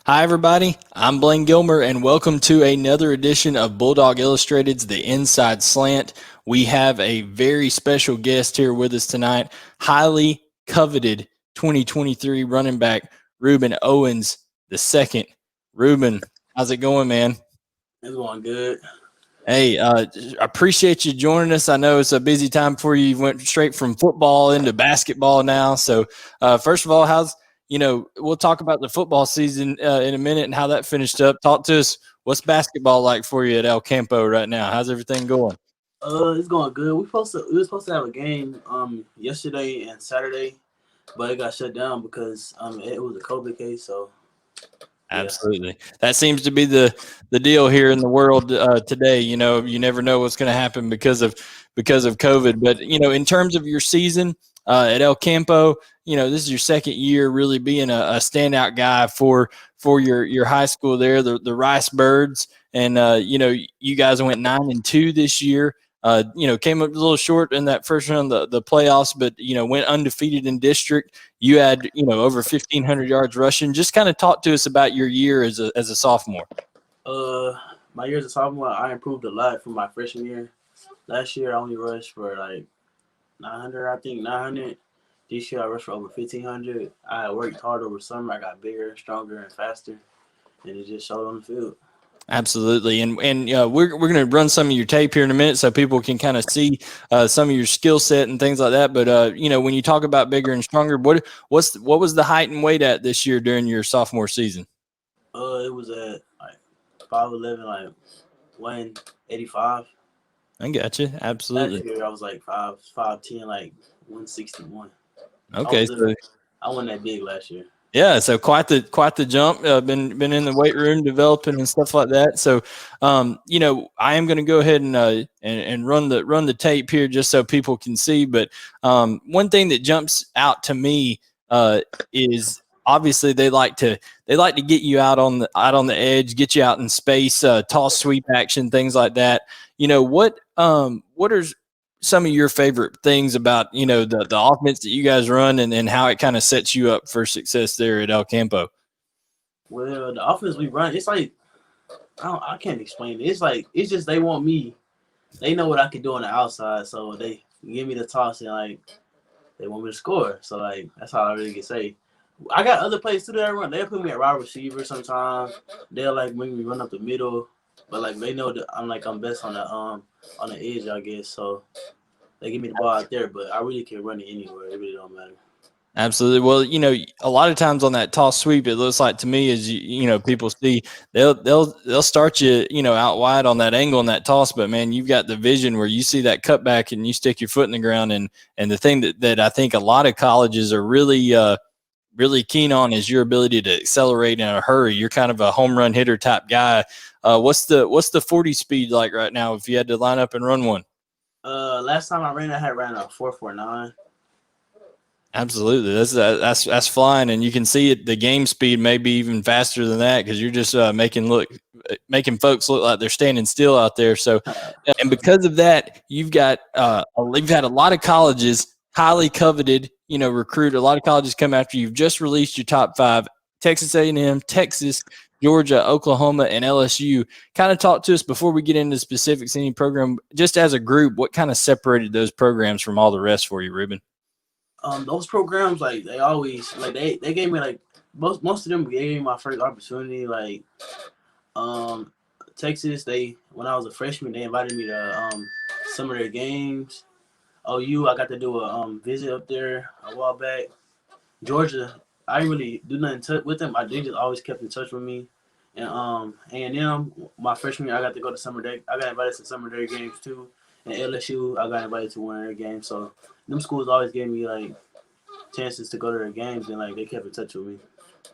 Hi, everybody. I'm Blaine Gilmer, and welcome to another edition of Bulldog Illustrated's The Inside Slant. We have a very special guest here with us tonight, highly coveted 2023 running back, Rueben Owens II. Rueben, how's it going, man? It's going good. Hey, appreciate you joining us. I know it's a busy time for you. You went straight from football into basketball now. So, first of all, we'll talk about the football season in a minute and how that finished up. Talk to us. What's basketball like for you at El Campo right now? How's everything going? It's going good. We were supposed to have a game yesterday and Saturday, but it got shut down because it was a COVID case. So yeah. Absolutely. That seems to be the deal here in the world today. You know, you never know what's going to happen because of COVID. But, you know, in terms of your season at El Campo, you know, this is your second year really being a standout guy for your high school there, the Rice Birds. And, you know, you guys went 9-2 this year. You know, came up a little short in that first round of the playoffs, but, you know, went undefeated in district. You had, you know, over 1,500 yards rushing. Just kind of talk to us about your year as a sophomore. My year as a sophomore, I improved a lot from my freshman year. Last year, I only rushed for like 900. This year, I rushed for over 1,500. I worked hard over summer. I got bigger, stronger, and faster, and it just showed on the field. Absolutely, and we're going to run some of your tape here in a minute so people can kind of see some of your skill set and things like that. But you know, when you talk about bigger and stronger, what was the height and weight at this year during your sophomore season? It was at like 5'11", like 185. I got you. Absolutely. Last year I was like 5'10", like 161. Okay, I wasn't that big last year. Yeah, so quite the jump. Been in the weight room developing and stuff like that. So, you know, I am going to go ahead and run the tape here just so people can see. But one thing that jumps out to me is obviously they like to get you out on the edge, get you out in space, toss sweep action, things like that. You know, what are some of your favorite things about, you know, the offense that you guys run and how it kind of sets you up for success there at El Campo? Well, the offense we run, it's like I can't explain it. It's like it's just they want me. They know what I can do on the outside, so they give me the toss and like they want me to score. So like that's how I really can say. I got other plays too that I run. They'll put me at wide receiver sometimes. They'll like make me run up the middle, but like they know that I'm best on the edge, I guess. So they give me the ball out there, but I really can run it anywhere. It really don't matter. Absolutely. Well, you know, a lot of times on that toss sweep, it looks like to me as you know, people see they'll start you, you know, out wide on that angle and that toss, but man, you've got the vision where you see that cutback and you stick your foot in the ground. And the thing that I think a lot of colleges are really keen on is your ability to accelerate in a hurry. You're kind of a home run hitter type guy. What's the 40 speed like right now if you had to line up and run one? Last time I ran a 4.49. Absolutely, that's flying, and you can see it. The game speed may be even faster than that because you're just making folks look like they're standing still out there. So, and because of that, you've had a lot of colleges highly coveted. You know, recruit a lot of colleges come after you. You've just released your top 5: Texas A&M, Texas, Georgia, Oklahoma, and LSU. Kind of talk to us before we get into specifics. Any program, just as a group, what kind of separated those programs from all the rest for you, Rueben? Those programs, like they always like they gave me like most of them gave me my first opportunity. Like Texas, when I was a freshman, they invited me to some of their games. OU, I got to do a visit up there a while back. Georgia, I didn't really do nothing with them. They just always kept in touch with me. And A&M, my freshman year, I got to go to summer day. I got invited to some of their games too. And LSU, I got invited to one of their games. So them schools always gave me like chances to go to their games, and like they kept in touch with me.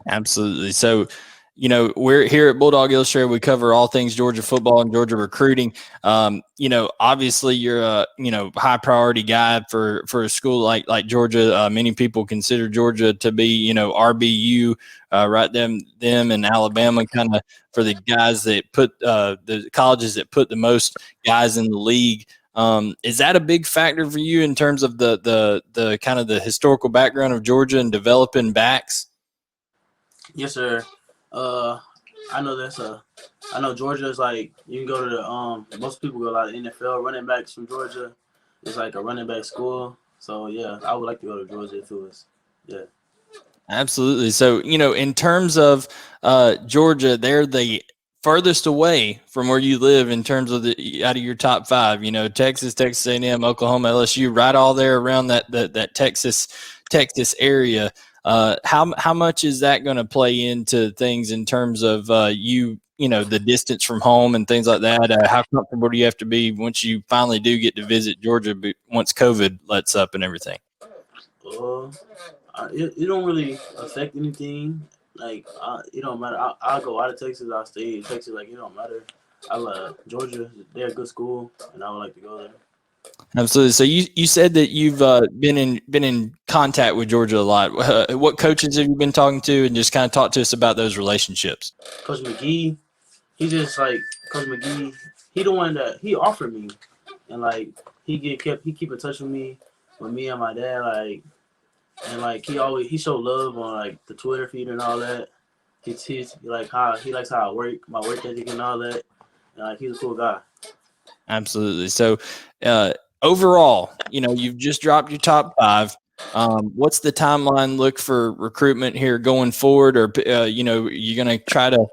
Absolutely. So, you know, we're here at Bulldog Illustrated. We cover all things Georgia football and Georgia recruiting. You know, obviously you're a high priority guy for a school like Georgia. Many people consider Georgia to be RBU, right? Them and Alabama kind of for the guys that put the colleges that put the most guys in the league. Is that a big factor for you in terms of the kind of the historical background of Georgia and developing backs? Yes, sir. Uh, I know I know Georgia's like you can go to the most people go a lot of NFL running backs from Georgia. It's like a running back school. So yeah, I would like to go to Georgia if it was. Yeah. Absolutely. So, in terms of Georgia, they're the furthest away from where you live in terms of the out of your top five. Texas, Texas A&M, Oklahoma, LSU, right all there around that Texas area. How much is that going to play into things in terms of the distance from home and things like that? How comfortable do you have to be once you finally do get to visit Georgia once COVID lets up and everything? Uh, it don't really affect anything. Like it don't matter. I'll go out of Texas. I'll stay in Texas. Like it don't matter. I love Georgia. They're a good school, and I would like to go there. Absolutely. So you said that you've been in contact with Georgia a lot. What coaches have you been talking to, and just kind of talk to us about those relationships? Coach McGee, he just like Coach McGee. He the one that he offered me, and like he keep in touch with me and my dad. Like and like he showed love on like the Twitter feed and all that. He's like how he likes how I work, my work ethic and all that. And like he's a cool guy. Absolutely. So overall, you've just dropped your top five. What's the timeline look for recruitment here going forward? Or, you're going to try to,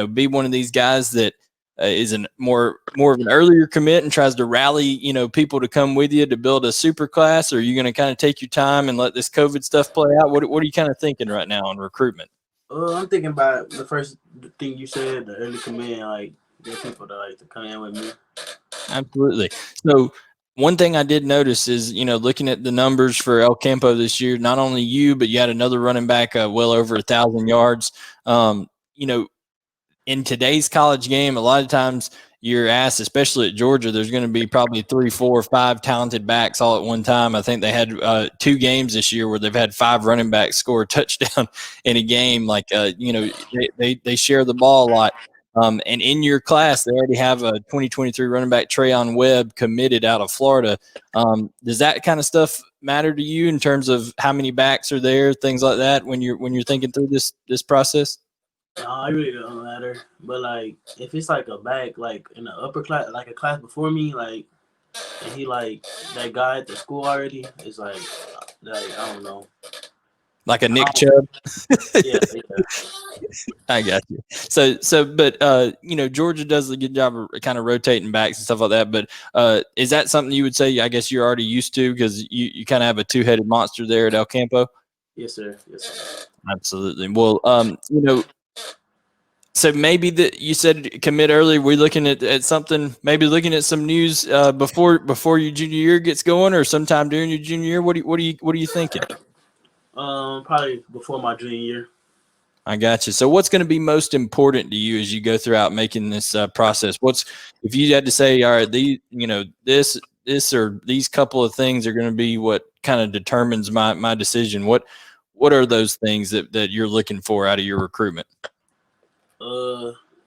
be one of these guys that is more of an earlier commit and tries to rally, people to come with you to build a super class? Or are you going to kind of take your time and let this COVID stuff play out? What are you kind of thinking right now on recruitment? I'm thinking about the first thing you said, the early command, like get people to like to come in with me. Absolutely. So one thing I did notice is, looking at the numbers for El Campo this year, not only you, but you had another running back, well over 1,000 yards. You know, in today's college game, a lot of times you're asked, especially at Georgia, there's going to be probably 3, 4, 5 talented backs all at one time. I think they had 2 games this year where they've had 5 running backs score a touchdown in a game. Like, they share the ball a lot. And in your class, they already have a 2023 running back, Trayon Webb, committed out of Florida. Does that kind of stuff matter to you in terms of how many backs are there, things like that, when you're thinking through this process? No, it really don't matter. But like, if it's like a back, like in the upper class, like a class before me, like, and he like that guy at the school already, it's like I don't know. Like a Nick Chubb? Yeah. I got you. But Georgia does a good job of kind of rotating backs and stuff like that. But is that something you would say? I guess you're already used to because you kind of have a 2-headed monster there at El Campo. Yes, sir. Yes, sir. Absolutely. Well, so maybe that you said commit early. We're looking at something, maybe looking at some news before your junior year gets going, or sometime during your junior year. What are you thinking? Probably before my junior year. I got you. So what's going to be most important to you as you go throughout making this process? If you had to say, all right, this or these couple of things are going to be what kind of determines my decision. What are those things that you're looking for out of your recruitment?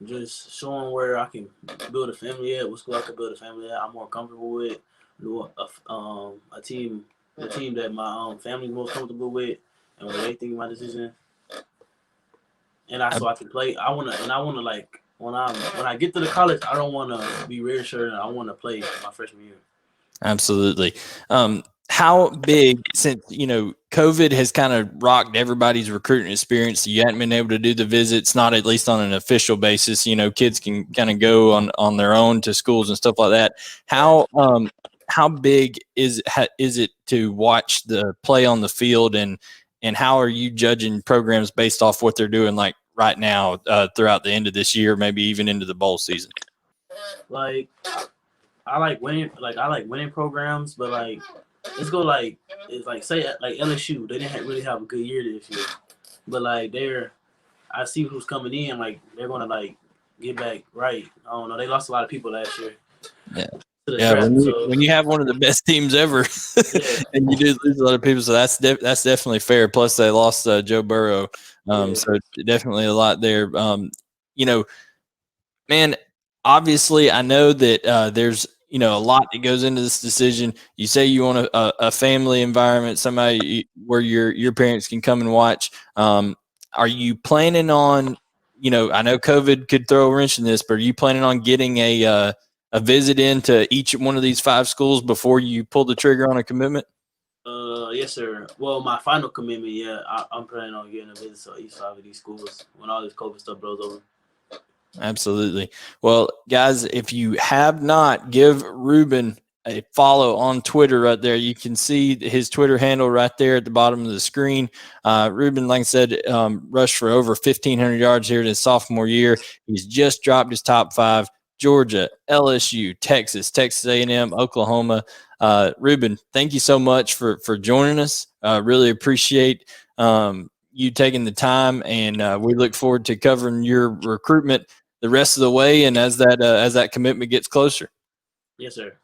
Just showing where I can build a family at, what school I can build a family at. I'm more comfortable with a team, the team that my family's most comfortable with, and what they think of my decision. And so I can play. I wanna like when I get to the college, I don't wanna be redshirted. I wanna play my freshman year. Absolutely. How big, since COVID has kind of rocked everybody's recruiting experience, you hadn't been able to do the visits, not at least on an official basis. Kids can kind of go on their own to schools and stuff like that. How big is it to watch the play on the field, and how are you judging programs based off what they're doing like right now throughout the end of this year, maybe even into the bowl season? Like I like winning programs, but like let's go it's like say like LSU, they didn't really have a good year this year, but like I see who's coming in, like they're gonna like get back right. I don't know, they lost a lot of people last year. Yeah. Yeah, when you have one of the best teams ever, and you do lose a lot of people, so that's definitely fair. Plus, they lost Joe Burrow, so definitely a lot there. Man, obviously, I know that there's a lot that goes into this decision. You say you want a family environment, somebody where your parents can come and watch. Are you planning on, I know COVID could throw a wrench in this, but are you planning on getting a visit into each one of these 5 schools before you pull the trigger on a commitment? Yes, sir. Well, my final commitment, yeah, I'm planning on getting a visit to each 5 of these schools when all this COVID stuff blows over. Absolutely. Well, guys, if you have not, give Rueben a follow on Twitter right there. You can see his Twitter handle right there at the bottom of the screen. Rueben, like I said, rushed for over 1,500 yards here in his sophomore year. He's just dropped his top 5. Georgia, LSU, Texas, Texas A&M, Oklahoma. Rueben, thank you so much for joining us. Really appreciate you taking the time, and we look forward to covering your recruitment the rest of the way, and as that commitment gets closer. Yes, sir.